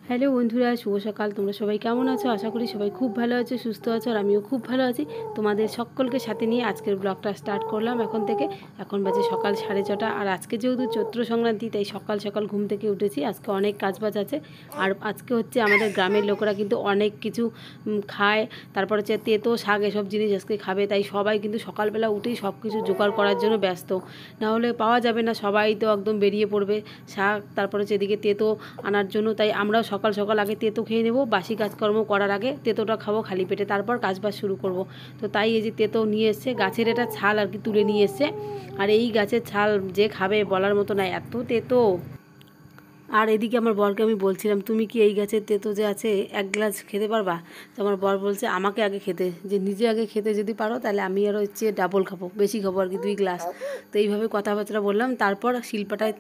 Hello বন্ধুরা, শুভ সকাল। তোমরা সবাই কেমন আছো? আশা করি সবাই খুব ভালো আছো, সুস্থ আছো, আর আমিও খুব ভালো আছি। তোমাদের সকলকে সাথে নিয়ে আজকের ব্লগটা স্টার্ট করলাম এখন থেকে। এখন বাজে সকাল 6:30, আর আজকে যেহেতু চৈত্র সংক্রান্তি তাই সকাল সকাল ঘুম থেকে উঠেছি। আজকে অনেক কাজবাজ আছে, আর আজকে হচ্ছে আমাদের গ্রামের লোকেরা কিন্তু অনেক কিছু খায়। তারপর হচ্ছে তেতো শাক এসব জিনিস আজকে খাবে, তাই সবাই কিন্তু সকালবেলা উঠেই সব কিছু জোগাড় করার জন্য ব্যস্ত। না হলে পাওয়া যাবে না, সবাই তো একদম বেরিয়ে পড়বে শাক, তারপর হচ্ছে এদিকে তেতো আনার জন্য। তাই আমরাও সকাল সকাল আগে তেতো খেয়ে নেব, বাসি কাজকর্ম করার আগে তেতোটা খাবো খালি পেটে, তারপর কাজবাজ শুরু করব। তো তাই এই যে তেতো নিয়ে এসছে, গাছের এটা ছাল আর কি তুলে নিয়ে এসছে। আর এই গাছের ছাল যে খাবে বলার মতো না, এত তেতো। আর এদিকে আমার বরকে আমি বলছিলাম, তুমি কি এই গাছের তেতো যে আছে এক গ্লাস খেতে পারবা? তো আমার বর বলছে আমাকে আগে খেতে, যে নিজে আগে খেতে যদি পারো তাহলে আমি আরও হচ্ছে ডাবল খাবো, বেশি খাবো আর কি, 2 গ্লাস। তো এইভাবে কথাবার্তা বললাম, তারপর শিলপাটায়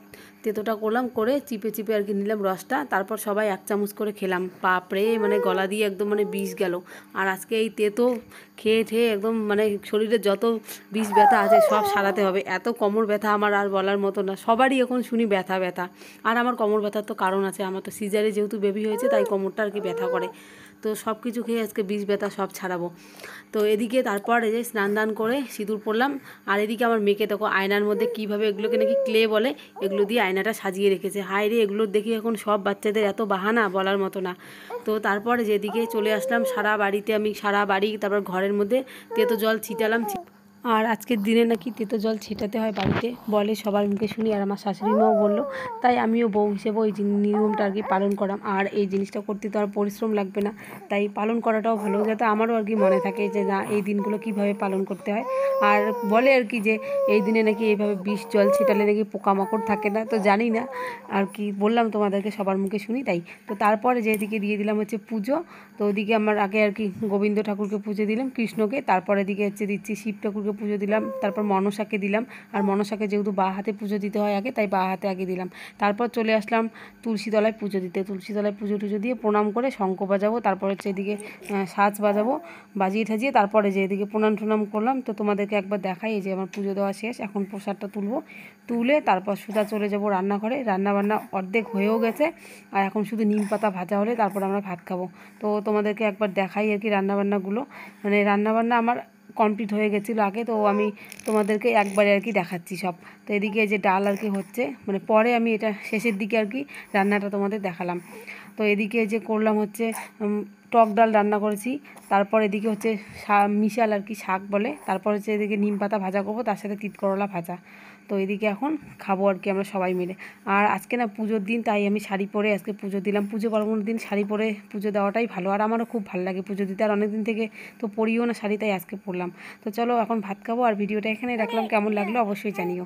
তেতোটা করলাম, করে চিপে চিপে আর কি নিলাম রসটা, তারপর সবাই 1 চামচ করে খেলাম। বাপরে, মানে গলা দিয়ে একদম মানে বিষ গেল। আর আজকে এই তেতো খেয়ে ঠেয়ে একদম মানে শরীরে যত বিষ ব্যথা আছে সব সারাতে হবে। এত কোমর ব্যথা আমার আর বলার মতো না, সবারই এখন শুনি ব্যথা ব্যথা। আর আমার কোমর ব্যথার তো কারণ আছে, আমার তো সিজারে যেহেতু বেবি হয়েছে তাই কোমরটা আর কি ব্যথা করে। তো সব কিছু খেয়ে আজকে বিষ ব্যথা সব ছাড়াবো। তো এদিকে তারপর এই যে স্নান দান করে সিঁদুর পরলাম। আর এদিকে আমার মেয়েকে দেখো আয়নার মধ্যে কীভাবে, এগুলোকে নাকি ক্লে বলে, এগুলো দিয়ে আয়নাটা সাজিয়ে রেখেছে। হায় রে, এগুলোর দেখি এখন সব বাচ্চাদের এত বাহানা বলার মতো না। তো তারপর যেদিকে চলে আসলাম, সারা বাড়িতে আমি সারা বাড়ি তারপর ঘরের মধ্যে তেতো জল ছিটালাম। আর আজকের দিনে নাকি তেতো জল ছিটাতে হয় বাড়িতে, বলে সবার মুখে শুনি, আর আমার শাশুড়ি মাও বললো। তাই আমিও বউ হিসেবে ওই নিয়মটা আর কি পালন করলাম। আর এই জিনিসটা করতে তো আর পরিশ্রম লাগবে না, তাই পালন করাটাও ভালো, যাতে আমারও আর কি মনে থাকে যে না, এই দিনগুলো কীভাবে পালন করতে হয়। আর বলে আর কি যে এই দিনে নাকি এইভাবে বিষ জল ছিটালে নাকি পোকামাকড় থাকে না, তো জানি না আর কি, বললাম তোমাদেরকে সবার মুখে শুনি তাই। তো তারপরে যেদিকে দিয়ে দিলাম হচ্ছে পুজো। তো ওদিকে আমার আগে আর কি গোবিন্দ ঠাকুরকে পুজো দিলাম, কৃষ্ণকে, তারপরে এদিকে হচ্ছে দিচ্ছি শিব ঠাকুরকে পুজো দিলাম, তারপর মনসাকে দিলাম। আর মনসাকে যেহেতু বাঁ হাতে পুজো দিতে হয় আগে, তাই বাঁ হাতে আগে দিলাম। তারপর চলে আসলাম তুলসীতলায় পুজো দিতে, তুলসীতলায় পুজো টুজো দিয়ে প্রণাম করে শঙ্খ বাজাবো, তারপর হচ্ছে এদিকে সাজ বাজাবো, বাজিয়ে ঠাজিয়ে তারপরে যে এদিকে প্রণাম টুনাম করলাম। তো তোমাদেরকে একবার দেখাই, এই যে আমার পুজো দেওয়া শেষ, এখন প্রসাদটা তুলবো, তুলে তারপর সোজা চলে যাব রান্নাঘরে। রান্নাবান্না অর্ধেক হয়েও গেছে, আর এখন শুধু নিম পাতা ভাজা হলে তারপর আমরা ভাত খাবো। তো তোমাদেরকে একবার দেখাই আর কি রান্নাবান্নাগুলো, মানে রান্নাবান্না আমার কমপ্লিট হয়ে গেছিলো আগে, তো আমি তোমাদেরকে একবারে আর কি দেখাচ্ছি সব। তো এদিকে যে ডাল আর কি হচ্ছে, মানে পরে আমি এটা শেষের দিকে আর কি রান্নাটা তোমাদের দেখালাম। তো এদিকে যে করলাম হচ্ছে টক ডাল রান্না করেছি, তারপর এদিকে হচ্ছে মিশাল আর কি শাক বলে, তারপর হচ্ছে এদিকে নিম পাতা ভাজা করবো, তার সাথে তিত করলা ভাজা। তো এদিকে এখন খাবো আর কি আমরা সবাই মিলে। আর আজকে না পুজোর দিন, তাই আমি শাড়ি পরে আজকে পুজো দিলাম। পুজো পার্বণের দিন শাড়ি পরে পুজো দেওয়াটাই ভালো, আর আমারও খুব ভালো লাগে পুজো দিতে, আর অনেক দিন থেকে তো পরিও না শাড়ি, তাই আজকে পরলাম। তো চলো এখন ভাত খাবো, আর ভিডিওটা এখানে রাখলাম, কেমন লাগলো অবশ্যই জানিও।